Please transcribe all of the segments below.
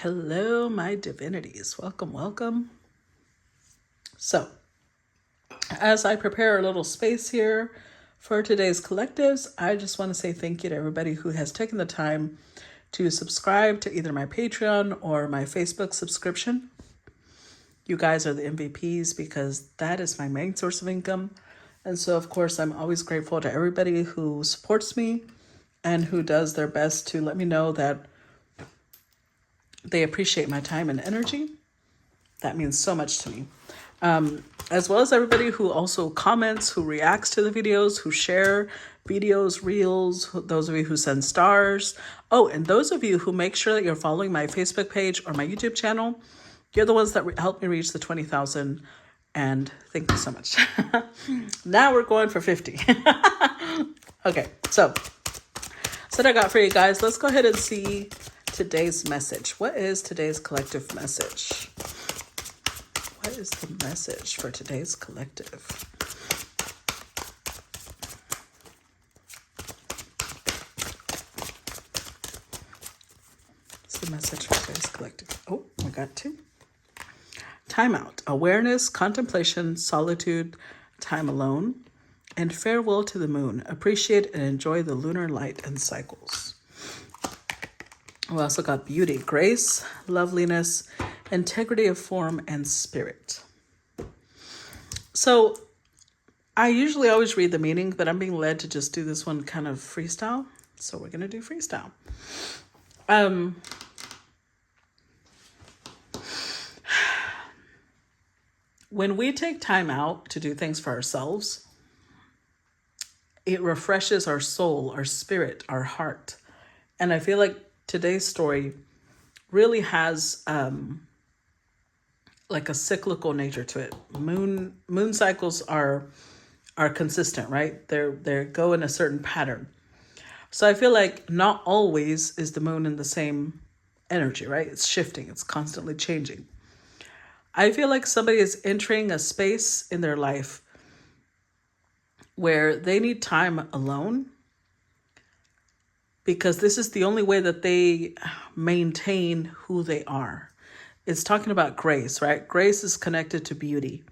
Hello, my divinities. Welcome, welcome. So, as I prepare a little space here for today's collectives, I just want to say thank you to everybody who has taken the time to subscribe to either my Patreon or my Facebook subscription. You guys are the MVPs because that is my main source of income. And so, of course, I'm always grateful to everybody who supports me and who does their best to let me know that they appreciate my time and energy. That means so much to me. As well as everybody who also comments, who reacts to the videos, who share videos, reels, those of you who send stars. Oh, and those of you who make sure that you're following my Facebook page or my YouTube channel, you're the ones that help me reach the 20,000. And thank you so much. Now we're going for 50. Okay, so what I got for you guys. Let's go ahead and see today's message. What is today's collective message? What is the message for today's collective? What's the message for today's collective? Oh, I got two. Timeout, awareness, contemplation, solitude, time alone, and farewell to the moon. Appreciate and enjoy the lunar light and cycles. We also got beauty, grace, loveliness, integrity of form, and spirit. So I usually always read the meaning, but I'm being led to just do this one kind of freestyle. So we're going to do freestyle. When we take time out to do things for ourselves, it refreshes our soul, our spirit, our heart. And I feel like today's story really has like a cyclical nature to it. Moon cycles are consistent, right? They go in a certain pattern. So I feel like not always is the moon in the same energy, right? It's shifting, it's constantly changing. I feel like somebody is entering a space in their life where they need time alone, because this is the only way that they maintain who they are. It's talking about grace, right? Grace is connected to beauty.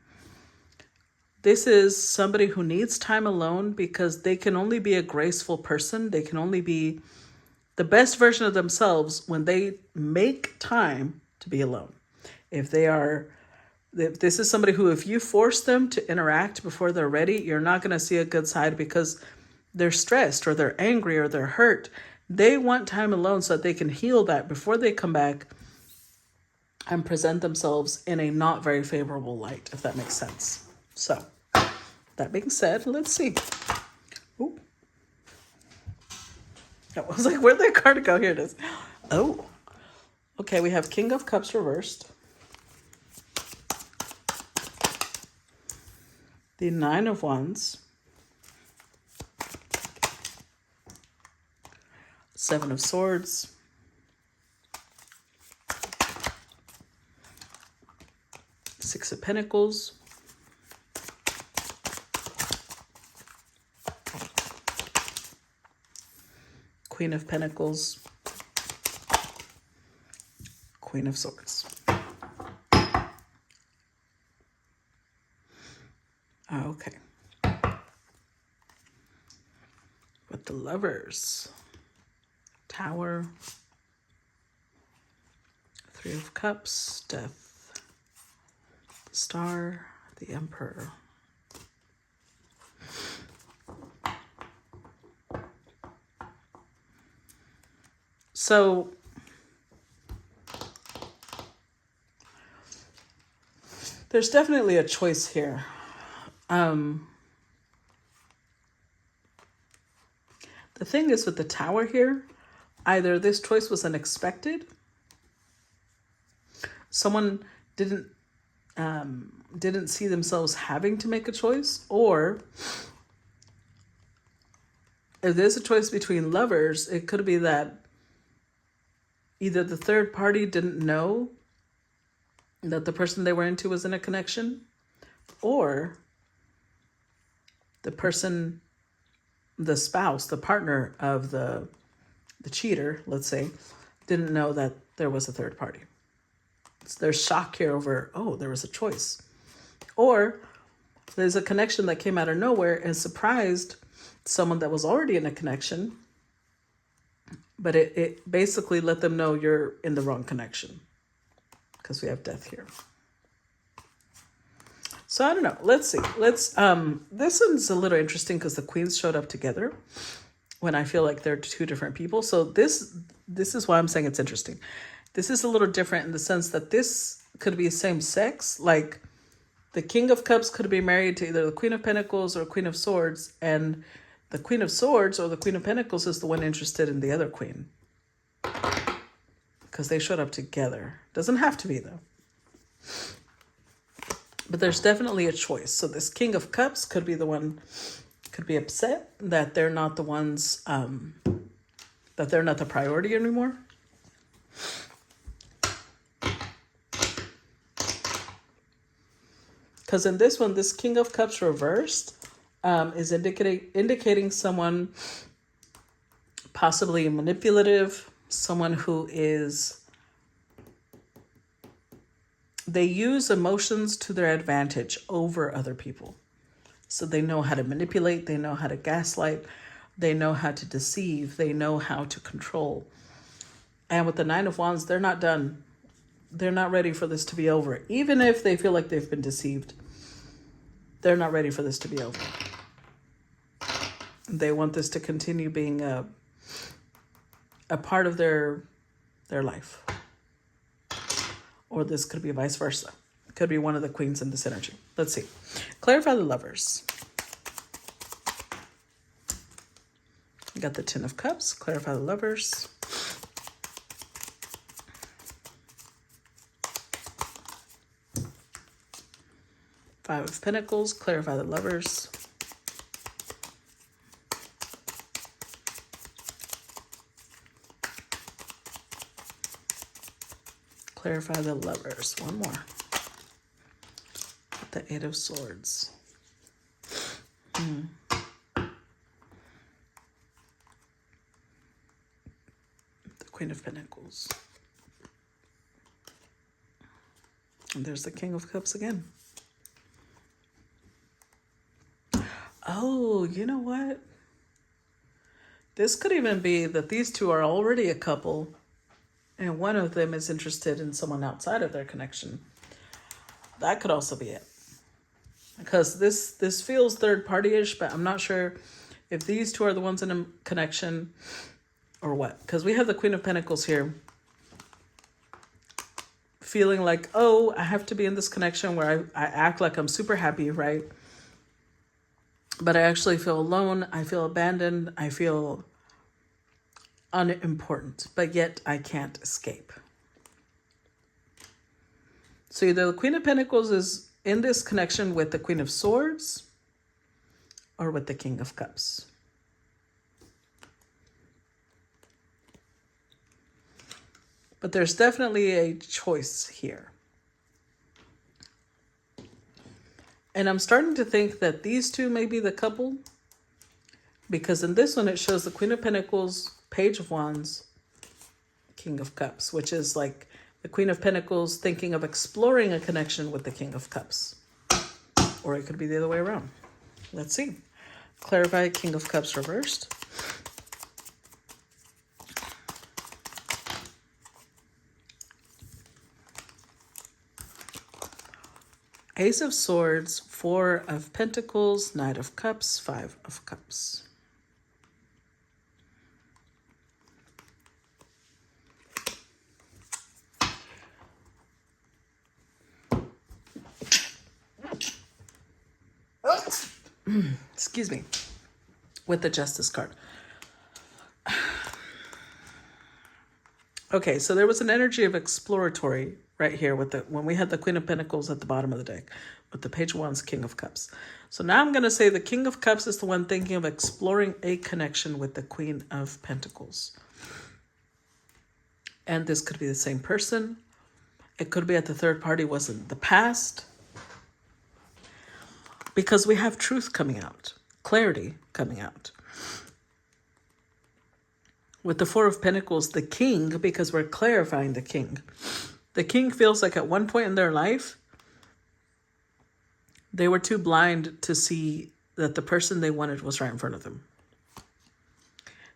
This is somebody who needs time alone because they can only be a graceful person. They can only be the best version of themselves when they make time to be alone. If this is somebody who, if you force them to interact before they're ready, you're not going to see a good side because they're stressed or they're angry or they're hurt. They want time alone so that they can heal that before they come back and present themselves in a not very favorable light, if that makes sense. So, that being said, let's see. Ooh. I was like, where'd that card go? Here it is. Oh. Okay, we have King of Cups reversed. The Nine of Wands. Seven of Swords. Six of Pentacles. Queen of Pentacles. Queen of Swords. Okay. With the Lovers. Tower. Three of Cups. Death. Star. The Emperor. So there's definitely a choice here. The thing is with the Tower here, either this choice was unexpected, someone didn't see themselves having to make a choice, or if there's a choice between lovers, it could be that either the third party didn't know that the person they were into was in a connection, or the person, the spouse, the partner of the cheater, let's say, didn't know that there was a third party. There's shock here over, oh, there was a choice. Or there's a connection that came out of nowhere and surprised someone that was already in a connection, but it basically let them know you're in the wrong connection because we have death here. So I don't know. Let's see. This one's a little interesting because the queens showed up together when I feel like they're two different people. So this is why I'm saying it's interesting. This is a little different in the sense that this could be same sex. Like the King of Cups could be married to either the Queen of Pentacles or Queen of Swords. And the Queen of Swords or the Queen of Pentacles is the one interested in the other queen. Because they showed up together. Doesn't have to be though. But there's definitely a choice. So this King of Cups could be the one, could be upset that they're not the ones, that they're not the priority anymore. Because in this one, this King of Cups reversed is indicating someone possibly manipulative, someone who is, they use emotions to their advantage over other people. So they know how to manipulate, they know how to gaslight, they know how to deceive, they know how to control. And with the Nine of Wands, they're not done. They're not ready for this to be over. Even if they feel like they've been deceived, they're not ready for this to be over. They want this to continue being a part of their life. Or this could be vice versa. It could be one of the queens in this energy. Let's see. Clarify the Lovers. We got the Ten of Cups. Clarify the Lovers. Five of Pentacles. Clarify the Lovers. Clarify the Lovers. One more. The Eight of Swords. The Queen of Pentacles. And there's the King of Cups again. Oh, you know what? This could even be that these two are already a couple and one of them is interested in someone outside of their connection. That could also be it. Because this feels third party-ish, but I'm not sure if these two are the ones in a connection or what. Because we have the Queen of Pentacles here. Feeling like, oh, I have to be in this connection where I act like I'm super happy, right? But I actually feel alone. I feel abandoned. I feel unimportant, but yet I can't escape. So either the Queen of Pentacles is in this connection with the Queen of Swords or with the King of Cups. But there's definitely a choice here. And I'm starting to think that these two may be the couple, because in this one it shows the Queen of Pentacles, Page of Wands, King of Cups, which is like the Queen of Pentacles thinking of exploring a connection with the King of Cups. Or it could be the other way around. Let's see. Clarify King of Cups reversed. Ace of Swords, Four of Pentacles, Knight of Cups, Five of Cups. Excuse me. With the Justice card. Okay, so there was an energy of exploratory right here with when we had the Queen of Pentacles at the bottom of the deck with the Page of Wands, King of Cups. So now I'm going to say the King of Cups is the one thinking of exploring a connection with the Queen of Pentacles. And this could be the same person. It could be that the third party was in the past. Because we have truth coming out, clarity coming out. With the Four of Pentacles, the king, because we're clarifying the king. The king feels like at one point in their life, they were too blind to see that the person they wanted was right in front of them.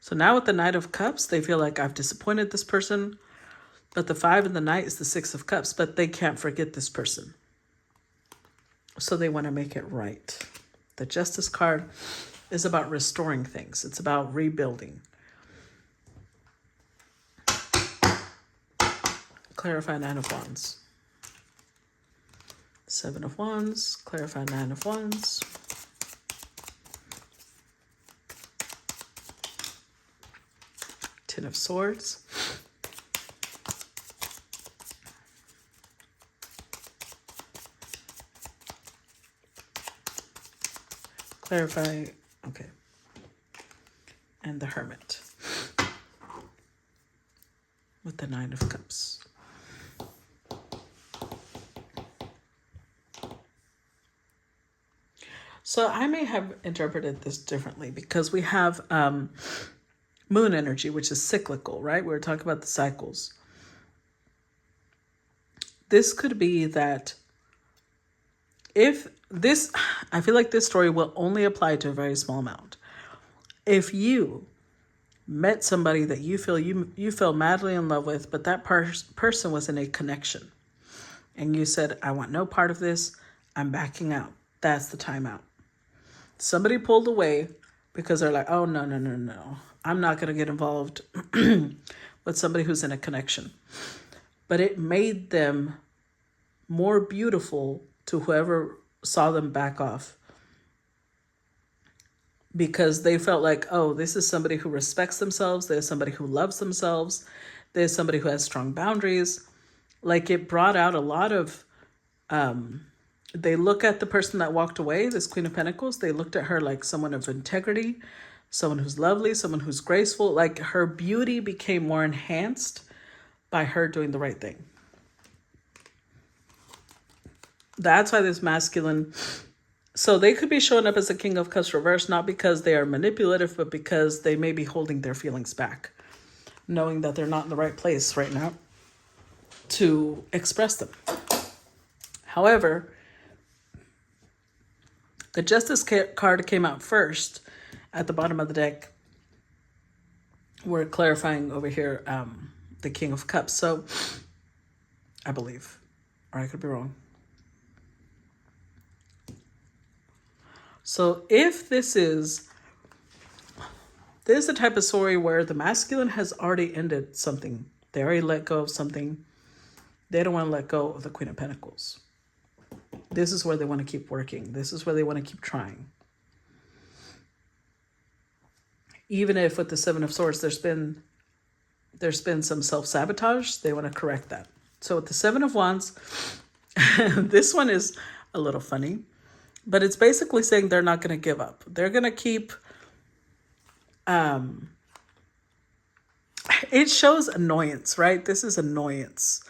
So now with the Knight of Cups, they feel like I've disappointed this person. But the 5 and the Knight is the 6 of Cups, but they can't forget this person. So they want to make it right. The Justice card is about restoring things. It's about rebuilding. Clarify 9 of Wands. 7 of Wands. Clarify 9 of Wands. Ten of Swords. Clarify, okay. And the Hermit. With the 9 of Cups. So I may have interpreted this differently because we have moon energy, which is cyclical, right? We're talking about the cycles. This could be that if this, I feel like this story will only apply to a very small amount. If you met somebody that you feel madly in love with, but that person was in a connection, and you said, I want no part of this, I'm backing out. That's the timeout. Somebody pulled away because they're like, oh, no. I'm not going to get involved with somebody who's in a connection. But it made them more beautiful to whoever saw them back off. Because they felt like, oh, this is somebody who respects themselves. There's somebody who loves themselves. There's somebody who has strong boundaries. Like it brought out a lot of... they look at the person that walked away, this Queen of Pentacles. They looked at her like someone of integrity, someone who's lovely, someone who's graceful. Like her beauty became more enhanced by her doing the right thing. That's why this masculine... So they could be showing up as a King of Cups reverse, not because they are manipulative, but because they may be holding their feelings back, knowing that they're not in the right place right now to express them. However, the Justice card came out first at the bottom of the deck. We're clarifying over here the King of Cups. So I believe, or I could be wrong. So if this is the type of story where the masculine has already ended something. They already let go of something. They don't want to let go of the Queen of Pentacles. This is where they want to keep working. This is where they want to keep trying. Even if with the Seven of Swords, there's been some self-sabotage, they want to correct that. So with the Seven of Wands, this one is a little funny, but it's basically saying they're not going to give up. They're going to keep, it shows annoyance, right? This is annoyance.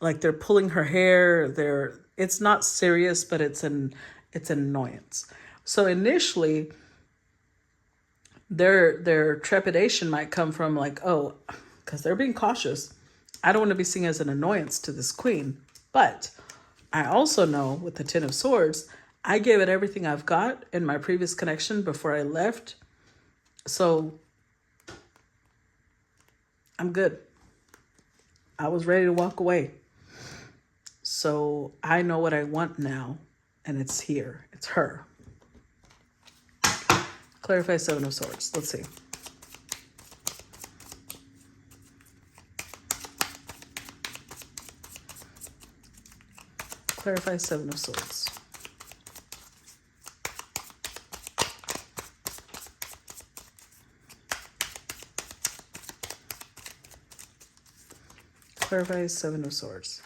Like they're pulling her hair. It's not serious, but it's annoyance. So initially, their trepidation might come from like, oh, because they're being cautious. I don't want to be seen as an annoyance to this queen. But I also know with the Ten of Swords, I gave it everything I've got in my previous connection before I left. So I'm good. I was ready to walk away. So I know what I want now, and it's here. It's her. Clarify Seven of Swords. Let's see. Clarify Seven of Swords. Clarify Seven of Swords.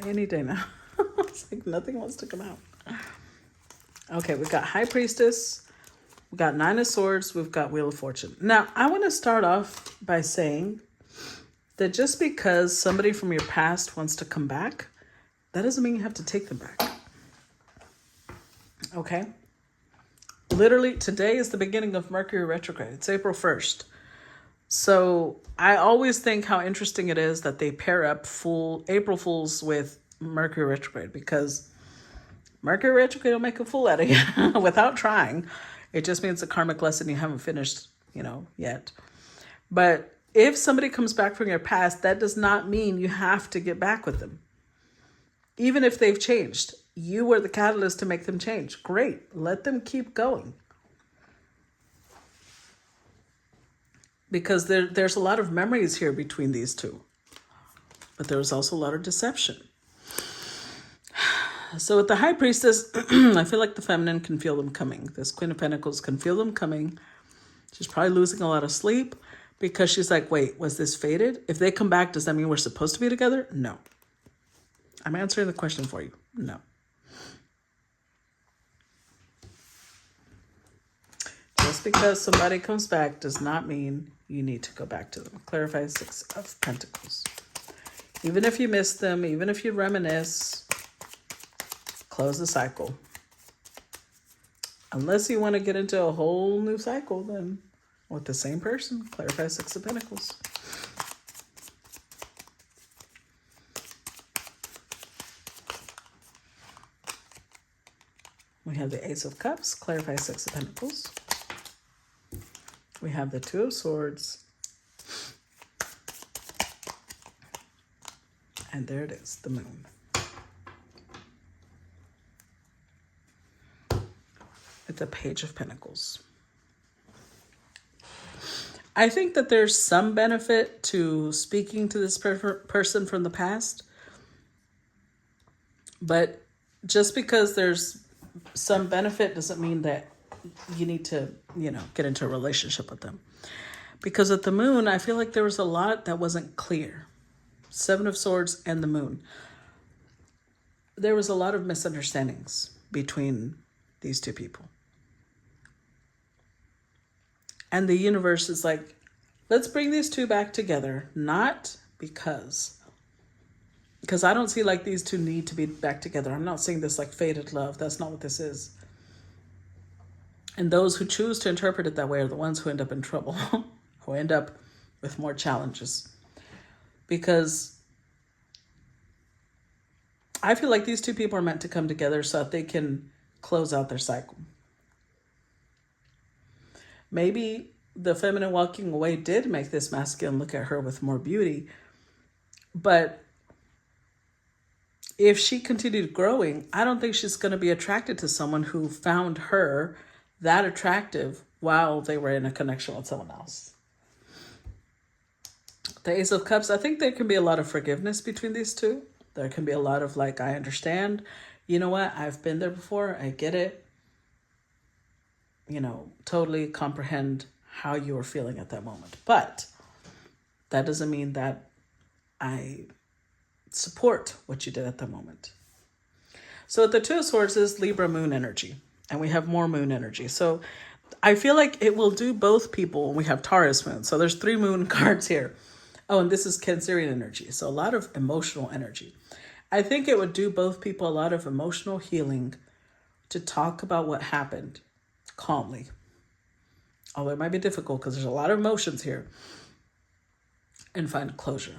Any day now. It's like nothing wants to come out. Okay, we've got High Priestess. We've got Nine of Swords. We've got Wheel of Fortune. Now, I want to start off by saying that just because somebody from your past wants to come back that doesn't mean you have to take them back. Okay? Literally, today is the beginning of Mercury retrograde. It's April 1st. So I always think how interesting it is that they pair up April Fools with Mercury retrograde, because Mercury retrograde will make a fool out of you without trying. It just means a karmic lesson you haven't finished, yet. But if somebody comes back from your past, that does not mean you have to get back with them. Even if they've changed, you were the catalyst to make them change. Great. Let them keep going. Because there's a lot of memories here between these two. But there's also a lot of deception. So with the High Priestess, I feel like the feminine can feel them coming. This Queen of Pentacles can feel them coming. She's probably losing a lot of sleep because she's like, wait, was this fated? If they come back, does that mean we're supposed to be together? No. I'm answering the question for you. No. Just because somebody comes back does not mean you need to go back to them. Clarify Six of Pentacles. Even if you miss them, even if you reminisce, close the cycle. Unless you want to get into a whole new cycle, then with the same person, clarify Six of Pentacles. We have the Ace of Cups, clarify Six of Pentacles. We have the Two of Swords. And there it is, the Moon. It's a Page of Pentacles. I think that there's some benefit to speaking to this person from the past. But just because there's some benefit doesn't mean that you need to, get into a relationship with them. Because at the Moon, I feel like there was a lot that wasn't clear. Seven of Swords and the Moon. There was a lot of misunderstandings between these two people. And the universe is like, let's bring these two back together. Not because I don't see like these two need to be back together. I'm not saying this like fated love. That's not what this is. And those who choose to interpret it that way are the ones who end up in trouble, who end up with more challenges. Because I feel like these two people are meant to come together so that they can close out their cycle. Maybe the feminine walking away did make this masculine look at her with more beauty. But if she continued growing, I don't think she's going to be attracted to someone who found her that attractive while they were in a connection with someone else. The Ace of Cups, I think there can be a lot of forgiveness between these two. There can be a lot of like, I understand. You know what? I've been there before. I get it. Totally comprehend how you were feeling at that moment. But that doesn't mean that I support what you did at that moment. So the Two of Swords is Libra Moon energy. And we have more Moon energy. So I feel like it will do both people when we have Taurus Moon. So there's 3 Moon cards here. Oh, and this is Cancerian energy. So a lot of emotional energy. I think it would do both people a lot of emotional healing to talk about what happened calmly. Although it might be difficult because there's a lot of emotions here. And find closure.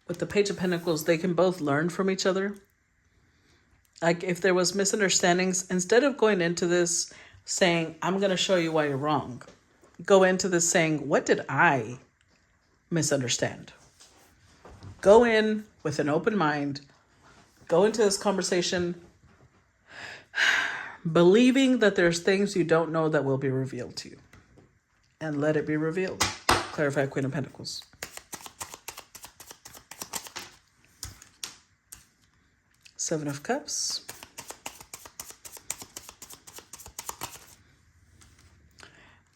With the Page of Pentacles, they can both learn from each other. Like if there was misunderstandings, instead of going into this saying, I'm going to show you why you're wrong, go into this saying, what did I misunderstand? Go in with an open mind. Go into this conversation believing that there's things you don't know that will be revealed to you. And let it be revealed. Clarify Queen of Pentacles. Seven of Cups.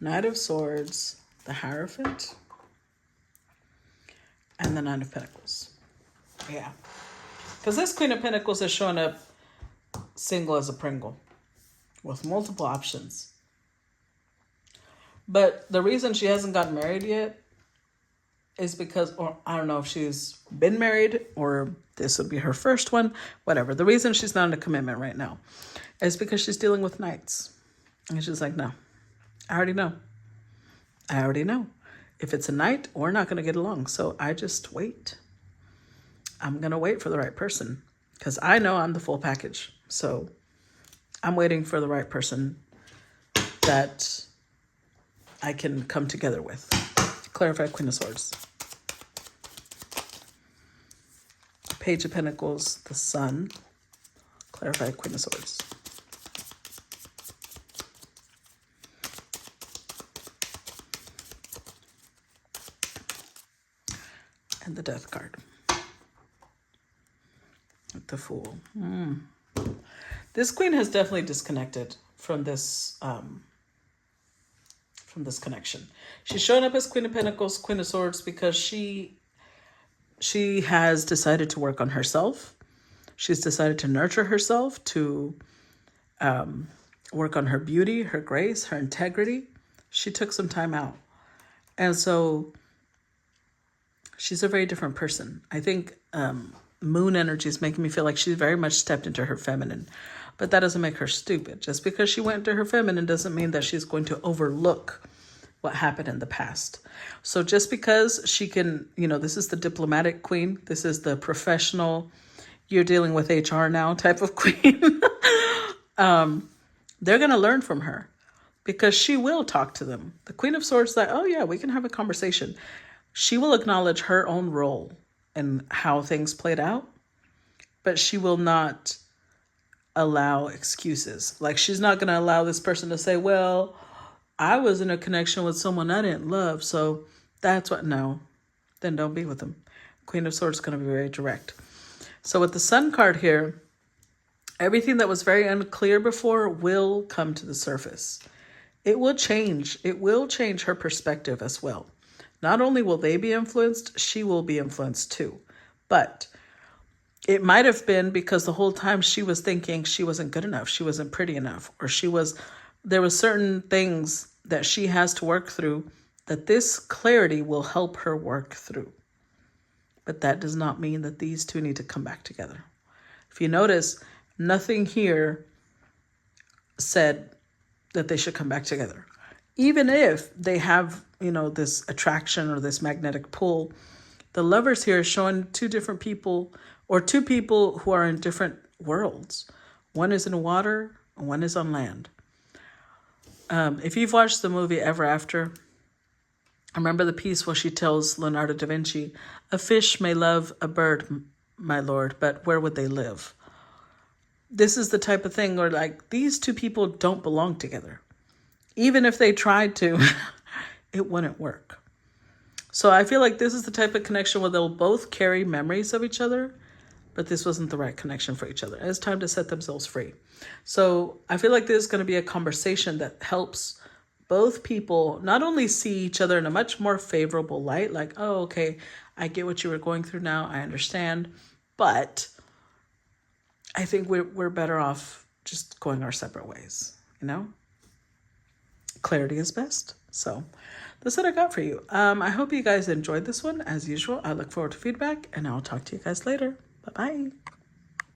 Knight of Swords, the Hierophant, and the Nine of Pentacles. Yeah. Because this Queen of Pentacles is showing up single as a Pringle with multiple options. But the reason she hasn't gotten married yet is because, or I don't know if she's been married or this would be her first one, whatever. The reason she's not in a commitment right now is because she's dealing with knights. And she's like, no, I already know. I already know. If it's a knight, we're not going to get along. So I just wait. I'm going to wait for the right person because I know I'm the full package. So I'm waiting for the right person that I can come together with. Clarify Queen of Swords. Page of Pentacles, the Sun. Clarify Queen of Swords. And the Death card. The Fool. This queen has definitely disconnected from this connection. She's showing up as Queen of Pentacles, Queen of Swords, because she has decided to work on herself. She's decided to nurture herself, to work on her beauty, her grace, her integrity. She took some time out. And so she's a very different person. I think moon energy is making me feel like she's very much stepped into her feminine. But that doesn't make her stupid. Just because she went to her feminine doesn't mean that she's going to overlook what happened in the past. So just because she can, this is the diplomatic queen. This is the professional, you're dealing with HR now type of queen. They're going to learn from her because she will talk to them. The Queen of Swords, like, oh yeah, we can have a conversation. She will acknowledge her own role and how things played out, but she will not allow excuses. Like, she's not going to allow this person to say, well, I was in a connection with someone I didn't love, so that's what. No, then don't be with them. Queen of Swords is going to be very direct. So with the Sun card here, everything that was very unclear before will come to the surface. It will change. It will change her perspective as well. Not only will they be influenced, she will be influenced too. But it might have been because the whole time she was thinking she wasn't good enough, she wasn't pretty enough, or there were certain things that she has to work through that this clarity will help her work through. But that does not mean that these two need to come back together. If you notice, nothing here said that they should come back together. Even if they have, this attraction or this magnetic pull, the Lovers here is showing two different people, or two people who are in different worlds. One is in water and one is on land. If you've watched the movie Ever After, remember the piece where she tells Leonardo da Vinci, a fish may love a bird, my lord, but where would they live? This is the type of thing where, like, these two people don't belong together. Even if they tried to, it wouldn't work. So I feel like this is the type of connection where they'll both carry memories of each other, but this wasn't the right connection for each other. It's time to set themselves free. So I feel like there's going to be a conversation that helps both people not only see each other in a much more favorable light, like, oh, okay, I get what you were going through now, I understand, but I think we're better off just going our separate ways, Clarity is best. So that's what I got for you. I hope you guys enjoyed this one. As usual, I look forward to feedback, and I'll talk to you guys later. Bye-bye.